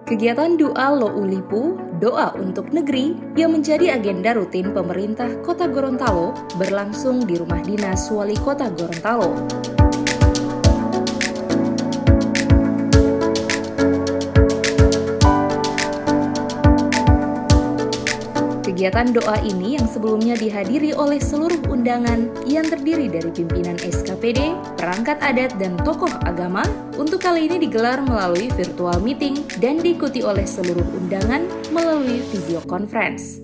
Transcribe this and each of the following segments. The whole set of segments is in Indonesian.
Kegiatan Doa Lo'u Lipu, doa untuk negeri yang menjadi agenda rutin pemerintah Kota Gorontalo berlangsung di Rumah Dinas Wali Kota Gorontalo. Kegiatan doa ini yang sebelumnya dihadiri oleh seluruh undangan yang terdiri dari pimpinan SKPD, perangkat adat, dan tokoh agama, untuk kali ini digelar melalui virtual meeting dan diikuti oleh seluruh undangan melalui video conference.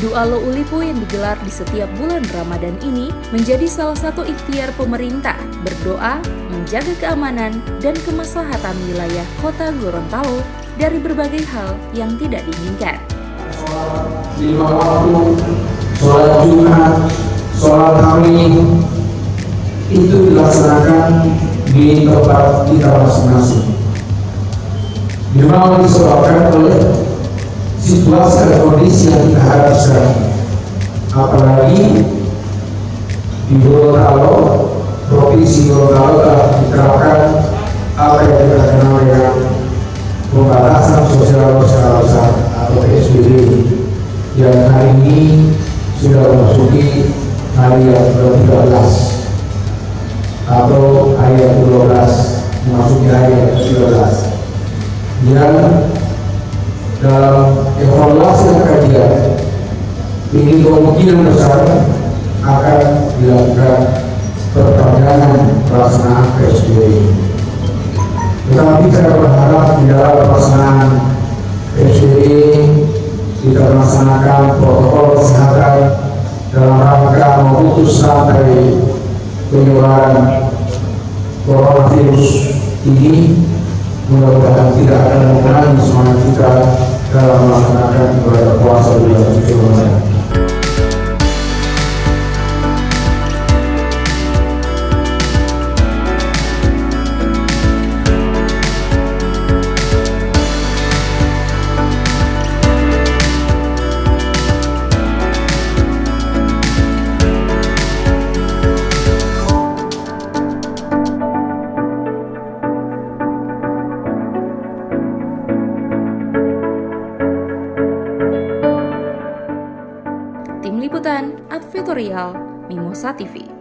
Doa Lo'u Lipu yang digelar di setiap bulan Ramadan ini menjadi salah satu ikhtiar pemerintah berdoa menjaga keamanan dan kemaslahatan wilayah Kota Gorontalo dari berbagai hal yang tidak diinginkan. Sholat 5 waktu, sholat Jumat, sholat Tarawih itu dilaksanakan di tempat kita masing-masing. Memang disebabkan oleh situasi dan kondisi yang kita hadapi sekarang, apalagi di Gorontalo, provinsi Gorontalo telah diterapkan apa yang kita kenal dengan pembatasan sosial berskala besar atau PSBB, yang hari ini sudah memasuki hari yang ke-13 atau hari yang ke-12 memasuki hari yang ke-13, yang dalam evaluasi dan kajian ini kemungkinan besar akan dilakukan perpanjangan pelaksanaan PSBB. Tetapi saya berharap di dalam pelaksanaan PSBB kita melaksanakan protokol kesehatan dalam rangka memutus rantai penyebaran coronavirus ini. Mudah-mudahan tidak akan mengurangi semangat kita dalam melaksanakan ibadah puasa bulan suci Ramadan. Tim Liputan Advertorial Mimosa TV.